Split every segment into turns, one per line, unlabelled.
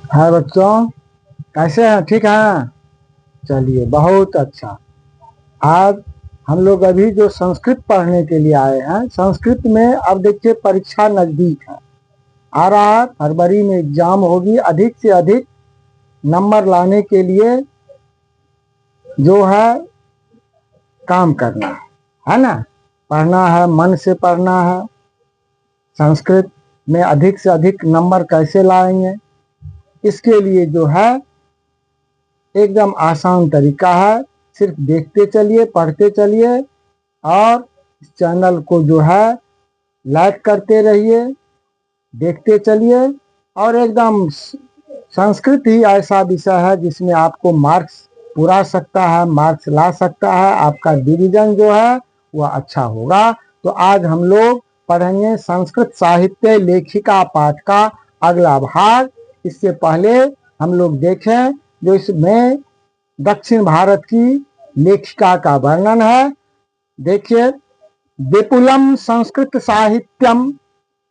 हाय बच्चों, कैसे हैं? ठीक हैं? चलिए, बहुत अच्छा। आज हम लोग अभी जो संस्कृत पढ़ने के लिए आए हैं, संस्कृत में अब देखिए परीक्षा नजदीक है, आ रहा है। फरवरी में एग्जाम होगी। अधिक से अधिक नंबर लाने के लिए जो है काम करना है ना। पढ़ना है, मन से पढ़ना है। संस्कृत में अधिक से अधिक नंबर कैसे लाएंगे, इसके लिए जो है एकदम आसान तरीका है। सिर्फ देखते चलिए, पढ़ते चलिए और इस चैनल को जो है लाइक करते रहिए, देखते चलिए। और एकदम संस्कृत ही ऐसा विषय है जिसमें आपको मार्क्स पुरा सकता है, मार्क्स ला सकता है। आपका डिवीजन जो है वह अच्छा होगा। तो आज हम लोग पढ़ेंगे संस्कृत साहित्य लेखिका पाठ का अगला भाग। इससे पहले हम लोग देखें जो इसमें दक्षिण भारत की लेखिका का वर्णन है। देखिए, विपुलम संस्कृत साहित्यम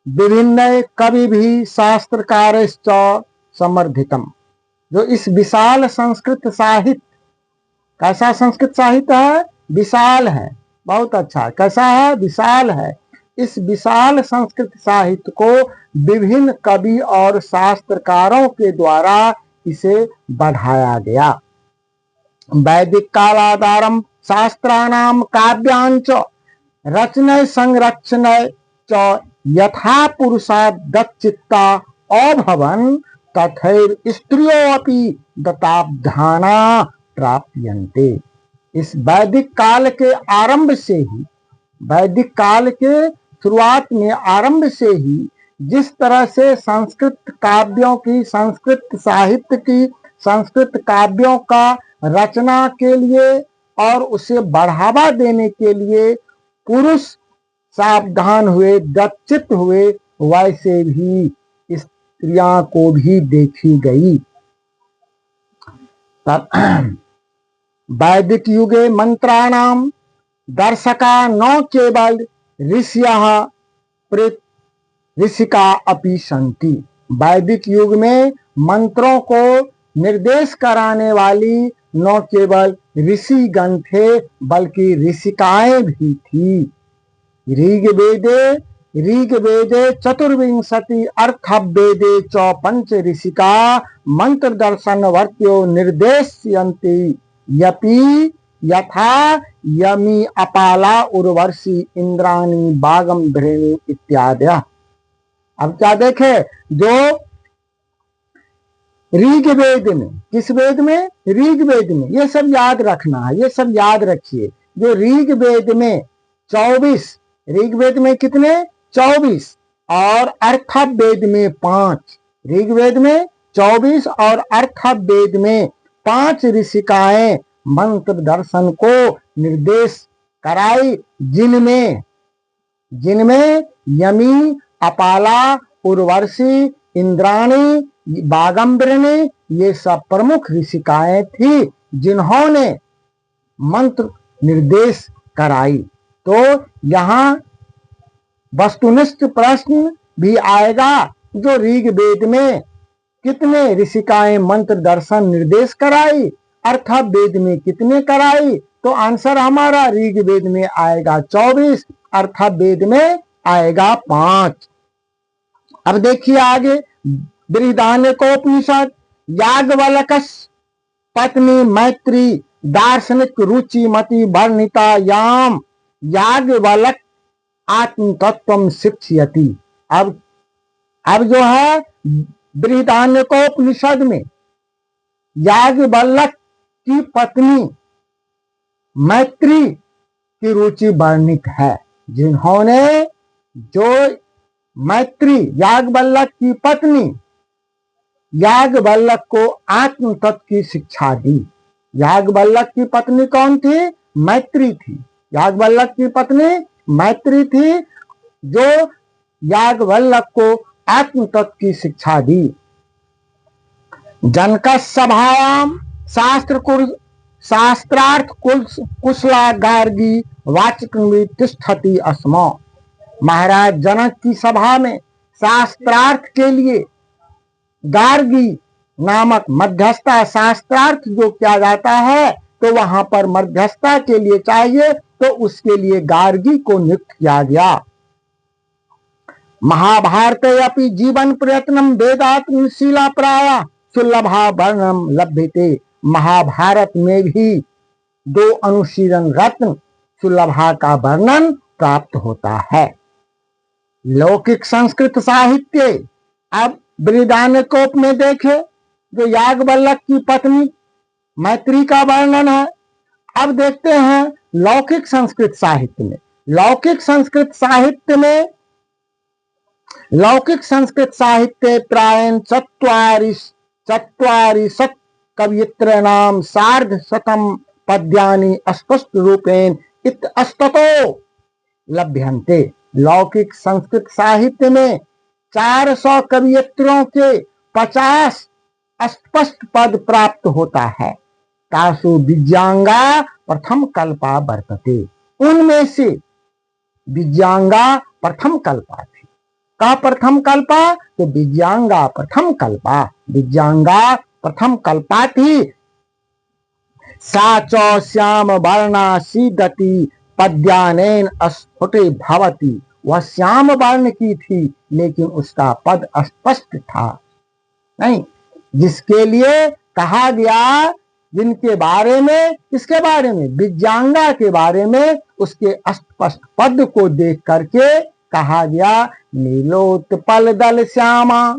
विभिन्न कवि भी शास्त्रकार समर्थितम। जो इस विशाल संस्कृत साहित्य, कैसा संस्कृत साहित्य है? विशाल है। बहुत अच्छा। कैसा है? विशाल है। इस विशाल संस्कृत साहित्य को विभिन्न कवि और शास्त्रकारों के द्वारा इसे बढ़ाया गया। वैदिक कालाधारम शास्त्राणाम काव्यांच रचनय संरक्षणय च यथा पुरुषादच्चित्ता अभवन तथैव स्त्रियों अपि दत्ताब्धाना प्राप्यन्ते। इस वैदिक काल के आरंभ से ही, वैदिक काल के शुरुआत में आरंभ से ही जिस तरह से संस्कृत काव्यों की, संस्कृत साहित्य की, संस्कृत काव्यों का रचना के लिए और उसे बढ़ावा देने के लिए पुरुष सावधान हुए, दक्षित हुए, वैसे भी स्त्रियां को भी देखी गई। वैदिक युगे मंत्राणाम दर्शका न केवल ऋषियः प्रेत ऋषिका अपि संति। वैदिक युग में मंत्रों को निर्देश कराने वाली न केवल ऋषिगण थे बल्कि ऋषिकाएं भी थी। ऋग्वेदे चतुर्विंशति अर्थवेदे च पंच ऋषिका मंत्र दर्शन वर्त्यो निर्देशयन्ति यपि यथा यमी अपाला उर्वशी इंद्राणी बागम भृणी इत्यादि। अब क्या देखे, जो ऋग्वेद में, किस वेद में? ऋग्वेद में। ये सब याद रखना है, ये सब याद रखिए। जो ऋग्वेद में 24, ऋग्वेद में कितने? 24 और अर्थवेद में 5। ऋग्वेद में 24 और अर्थवेद में 5 ऋषिकाएं मंत्र दर्शन को निर्देश कराई, जिनमें यमी, अपाला, उर्वशी, इंद्राणी, बागंबरिणी ये सब प्रमुख ऋषिकाएं थी जिन्होंने मंत्र निर्देश कराई। तो यहाँ वस्तुनिष्ठ प्रश्न भी आएगा, जो ऋग्वेद में कितने ऋषिकाएं मंत्र दर्शन निर्देश कराई, अर्थवेद में कितने कराई? तो आंसर हमारा ऋग्वेद में आएगा 24, अर्थवेद में आएगा 5। अब देखिए आगे, बृहदारण्यकोपनिषद याज्ञवल्क्य पत्नी मैत्री दार्शनिक रुचिमती वर्णिता याम याज्ञवल्क्य आत्मतत्व शिक्षयति। अब जो है बृहदारण्यकोपनिषद में याज्ञवल्क्य की पत्नी मैत्री की रुचि वर्णित है, जिन्होंने, जो मैत्री याज्ञवल्क्य की पत्नी याज्ञवल्क्य को आत्म तत्व की शिक्षा दी। याज्ञवल्क्य की पत्नी कौन थी? मैत्री थी। याज्ञवल्क्य की पत्नी मैत्री थी, जो याज्ञवल्क्य को आत्म तत्व की शिक्षा दी। जनक सभायाम शास्त्रार्थ कुशला गार्गी वाचक तिष्ठति अस्म। महाराज जनक की सभा में शास्त्रार्थ के लिए गार्गी नामक मध्यस्थता शास्त्रार्थ जो किया जाता है, तो वहां पर मध्यस्थता के लिए चाहिए, तो उसके लिए गार्गी को नियुक्त किया गया। महाभारत अपि जीवन प्रयत्नम वेदात्मशीला प्राया सुलभा वर्णम लभ्यते। महाभारत में भी 2 अनुशीलन रत्न सुलभा का वर्णन प्राप्त होता है। लौकिक संस्कृत साहित्य, अब बृहदारण्यकोप में देखे जो याज्ञवल्क्य की पत्नी मैत्री का वर्णन है। अब देखते हैं लौकिक संस्कृत साहित्य में। लौकिक संस्कृत साहित्य प्रायण चत्वारिशत् कवित्रणाम सार्धशतम पद्यानि स्पष्ट रूपेण इत्यस्ततो लभ्यन्ते। लौकिक संस्कृत साहित्य में 400 कवियत्रों के 50 स्पष्ट पद प्राप्त होता है। तासु विज्ञांगा प्रथम कल्पा वर्तते। उनमें से विज्ञांगा प्रथम कल्पा थी। का प्रथम कल्पा? तो विज्ञांगा प्रथम कल्पा, विज्ञांगा प्रथम कल्पा थी। सा च श्याम वर्णा सीदति पद्यानेन स्फुटे भवति। वह श्याम वर्ण की थी, लेकिन उसका पद स्पष्ट था नहीं। जिसके लिए कहा गया, जिनके बारे में, किसके बारे में? विज्ञांगा के बारे में उसके स्पष्ट पद को देख करके कहा गया नीलोत्पल दल श्यामा,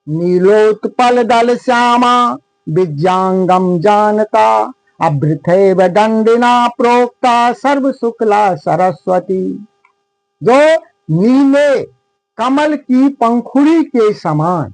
नीलोत्पल दल श्यामा विज्ञांगम जानता अभृथैव दंडिना प्रोक्ता सर्व शुक्ला सरस्वती। जो नीले कमल की पंखुड़ी के समान,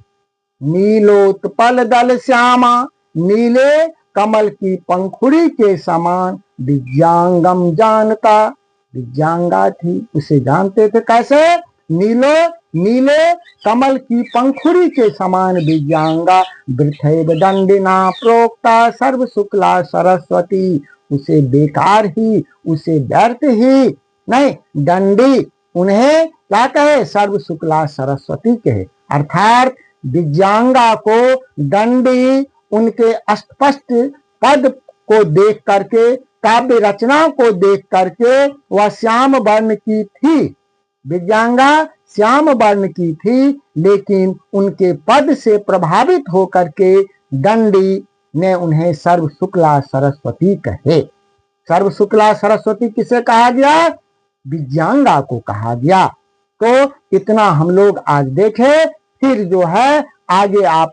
नीलोत्पल दल श्यामा, नीले कमल की पंखुड़ी के समान विज्ञांगम जानता, विज्ञांगा थी, उसे जानते थे। कैसे? नीले कमल की पंखुड़ी के समान विज्ञांगा वृथैव दंडिना प्रोक्ता सर्व शुक्ला सरस्वती। उसे बेकार ही, उसे व्यर्थ ही नहीं, दंडी उन्हें क्या कहे? सर्व शुक्ला सरस्वती कहे। अर्थात विज्ञांगा को दंडी उनके स्पष्ट पद को देख करके, काव्य रचना को देख करके वह श्याम वर्ण की थी, विज्ञांगा श्याम वर्ण की थी, लेकिन उनके पद से प्रभावित होकर के दंडी ने उन्हें सर्व शुक्ला सरस्वती कहे। सर्व शुक्ला सरस्वती किसे कहा गया? विज्ञांगा को कहा गया। तो इतना हम लोग आज देखे, फिर जो है आगे आप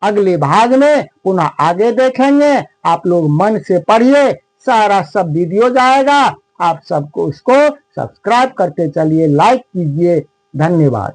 अगले भाग में पुनः आगे देखेंगे। आप लोग मन से पढ़िए, सारा सब वीडियो जाएगा। आप सबको इसको सब्सक्राइब करते चलिए, लाइक कीजिए। धन्यवाद।